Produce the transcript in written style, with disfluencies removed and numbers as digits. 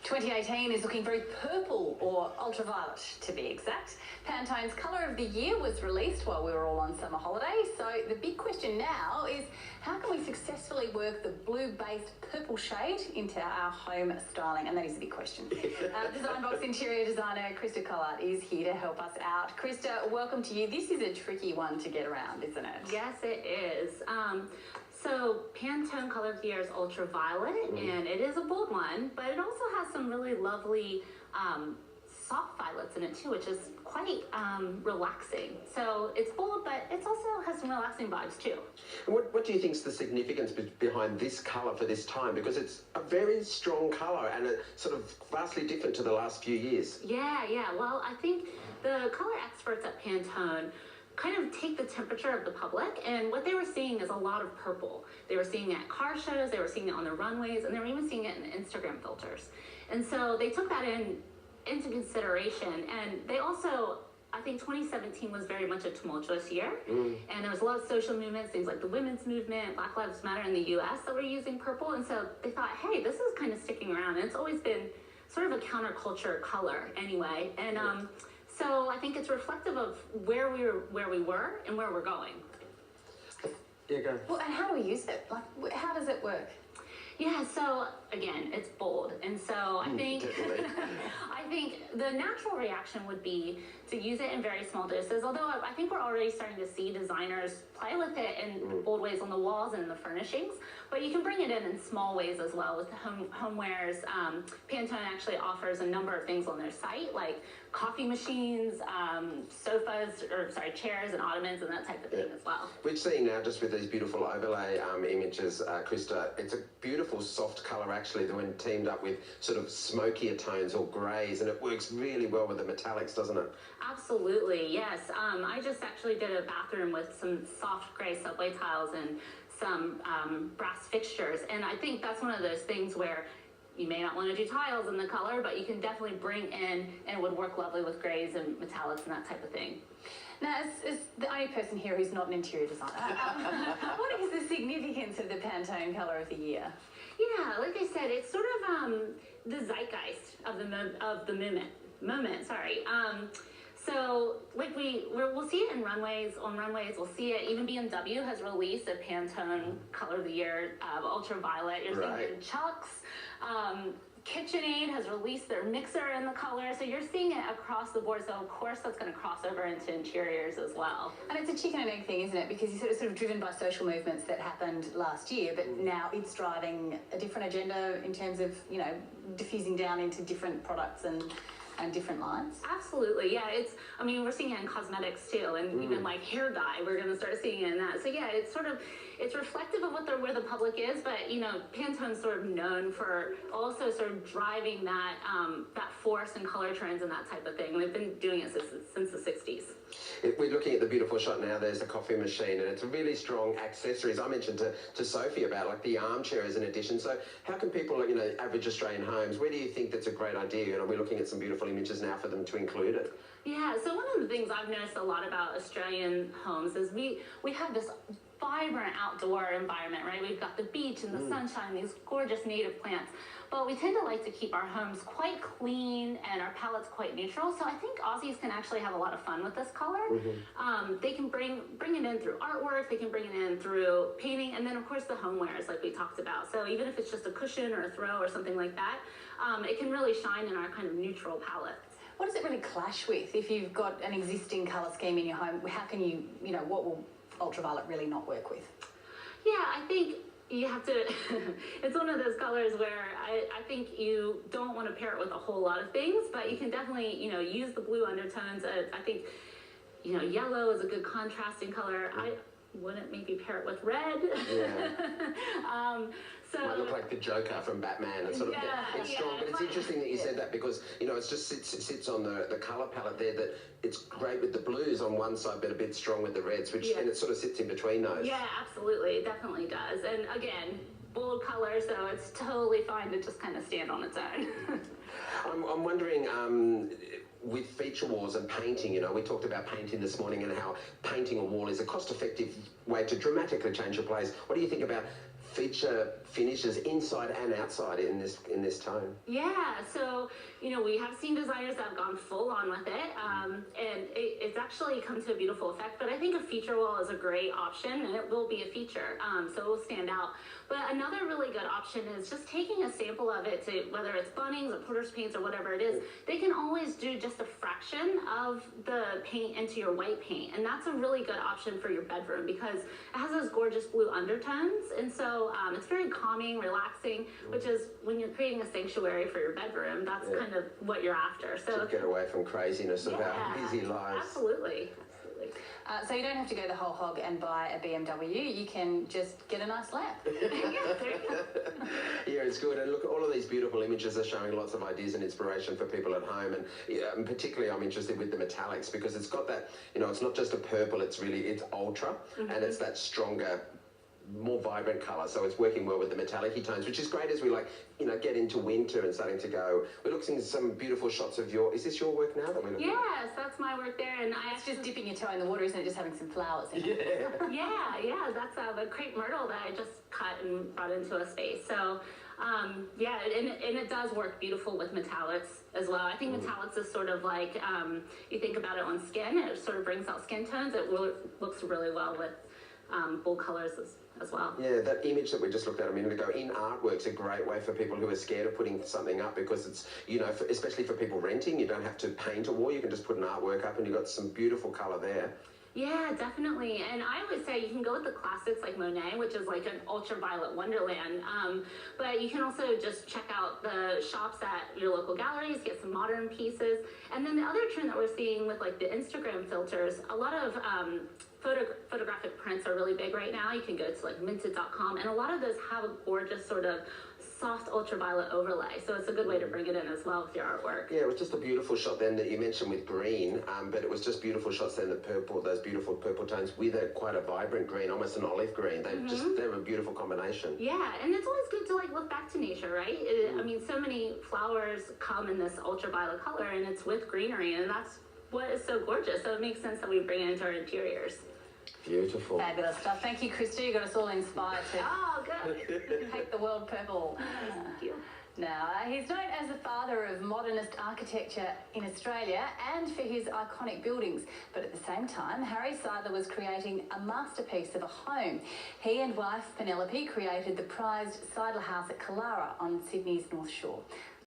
2018 is looking very purple, or ultraviolet to be exact. Pantone's Colour of the Year was released while we were all on summer holiday, so the big question now is how can we successfully work the blue-based purple shade into our home styling? And that is the big question. Design Box interior designer Krista is here to help us out. Krista, welcome to you. This is a tricky one to get around, isn't it? Yes, it is. So Pantone Colour of the Year is ultraviolet, and it is a bold one, but it also has some really lovely soft violets in it too, which is quite relaxing. So it's bold, but it also has some relaxing vibes too. And what do you think is the significance behind this colour for this time? Because it's a very strong colour and it's sort of vastly different to the last few years. Yeah. Well, I think the colour experts at Pantone kind of take the temperature of the public, and what they were seeing is a lot of purple. They were seeing it at car shows, they were seeing it on the runways, and they were even seeing it in the Instagram filters. And so they took that into consideration, and they also, I think 2017 was very much a tumultuous year, and there was a lot of social movements, things like the women's movement, Black Lives Matter in the US that were using purple, and so they thought, hey, this is kind of sticking around, and it's always been sort of a counterculture color anyway, and so I think it's reflective of where we were and where we're going. Yeah, go. Well, and how do we use it? Like, how does it work? Yeah, so again, it's bold, and so I think I think the natural reaction would be to use it in very small doses, although I think we're already starting to see designers play with it in bold ways on the walls and in the furnishings, but you can bring it in small ways as well with the homewares. Pantone actually offers a number of things on their site, like coffee machines, chairs and ottomans and that type of thing as well. We're seeing now, just with these beautiful overlay images, Krista, it's a beautiful soft colour actually that when teamed up with sort of smokier tones or greys, and it works really well with the metallics, doesn't it? Absolutely, yes. I just actually did a bathroom with some soft grey subway tiles and some brass fixtures, and I think that's one of those things where you may not want to do tiles in the color, but you can definitely bring in, and it would work lovely with greys and metallics and that type of thing. Now, as the only person here who's not an interior designer, what is the significance of the Pantone Colour of the Year? Yeah, like I said, it's sort of the zeitgeist of the moment. So like we'll see it in on runways, we'll see it, even BMW has released a Pantone Colour of the Year ultraviolet. You're seeing it in Chucks. KitchenAid has released their mixer in the color, so you're seeing it across the board, so of course that's going to cross over into interiors as well. And it's a chicken and egg thing, isn't it? Because you're sort of driven by social movements that happened last year, but now it's driving a different agenda in terms of, you know, diffusing down into different products and different lines. Absolutely, yeah. I mean, we're seeing it in cosmetics too, and even like hair dye, we're going to start seeing it in that. So yeah, it's reflective of where the public is, but you know, Pantone's sort of known for also sort of driving that that force and color trends and that type of thing. They've been doing it since the 60s. We're looking at the beautiful shot now. There's a coffee machine, and it's a really strong accessories. I mentioned to Sophie about like the armchair as an addition. So how can people, you know, average Australian homes, where do you think that's a great idea? You know, we're looking at some beautiful images now for them to include it. Yeah, so one of the things I've noticed a lot about Australian homes is we have this vibrant outdoor environment, right? We've got the beach and the sunshine, these gorgeous native plants, but we tend to like to keep our homes quite clean and our palettes quite neutral. So I think Aussies can actually have a lot of fun with this color. They can bring it in through artwork, they can bring it in through painting, and then of course the homewares like we talked about. So even if it's just a cushion or a throw or something like that, it can really shine in our kind of neutral palette. What does it really clash with? If you've got an existing colour scheme in your home, how can you know, what will ultraviolet really not work with? Yeah, I think you have to, it's one of those colors where I think you don't want to pair it with a whole lot of things, but you can definitely, you know, use the blue undertones. I think, you know, yellow is a good contrasting color. I wouldn't maybe pair it with red. Yeah. Might look like the Joker from Batman. It's sort of it's strong, but it's interesting that you said that because, you know, it just sits on the colour palette there, that it's great with the blues on one side but a bit strong with the reds, which and it sort of sits in between those. Yeah, absolutely. It definitely does. And again, bold color, so it's totally fine to just kind of stand on its own. I'm wondering, with feature walls and painting, you know, we talked about painting this morning and how painting a wall is a cost-effective way to dramatically change your place. What do you think about feature finishes inside and outside in this tone? Yeah, so you know, we have seen designers that have gone full on with it, and it's actually come to a beautiful effect. But I think a feature wall is a great option, and it will be a feature, so it will stand out. But another really good option is just taking a sample of it to, whether it's Bunnings or Porter's Paints or whatever it is, they can always do just a fraction of the paint into your white paint, and that's a really good option for your bedroom because it has those gorgeous blue undertones, and so it's very calming, relaxing, which is when you're creating a sanctuary for your bedroom, that's kind of what you're after. So to get away from craziness of our busy lives. Absolutely. So you don't have to go the whole hog and buy a BMW. You can just get a nice lamp. Yeah, it's good. And look, all of these beautiful images are showing lots of ideas and inspiration for people at home. And particularly I'm interested with the metallics because it's got that, you know, it's not just a purple, it's ultra, and it's that stronger, more vibrant colour, so it's working well with the metallic-y tones, which is great as we get into winter and starting to go. We're looking at some beautiful shots of is this your work now that we're looking at? Yes, that's my work there, and it's just dipping your toe in the water, isn't it? Just having some flowers in it. Yeah, that's the crepe myrtle that I just cut and brought into a space. So, and it does work beautiful with metallics as well. I think metallics is sort of like, you think about it on skin, it sort of brings out skin tones. It looks really well with bold colors as well. Yeah, that image that we just looked at a minute ago in artwork's a great way for people who are scared of putting something up because it's, you know, especially for people renting, you don't have to paint a wall, you can just put an artwork up and you've got some beautiful colour there. Yeah, definitely. And I always say you can go with the classics like Monet, which is like an ultraviolet wonderland. But you can also just check out the shops at your local galleries, get some modern pieces. And then the other trend that we're seeing with like the Instagram filters, a lot of photographic prints are really big right now. You can go to like minted.com, and a lot of those have a gorgeous sort of soft ultraviolet overlay, so it's a good way to bring it in as well with your artwork. Yeah, it was just a beautiful shot then that you mentioned with green, but it was just beautiful shots then, the purple, those beautiful purple tones with quite a vibrant green, almost an olive green. They were a beautiful combination. Yeah, and it's always good to like look back to nature, right? I mean, so many flowers come in this ultraviolet color, and it's with greenery, and that's what is so gorgeous. So it makes sense that we bring it into our interiors. Beautiful. Fabulous stuff. Thank you, Krista. You got us all inspired to paint the world purple. Thank you. Now, he's known as the father of modernist architecture in Australia and for his iconic buildings. But at the same time, Harry Seidler was creating a masterpiece of a home. He and wife Penelope created the prized Seidler House at Killara on Sydney's North Shore.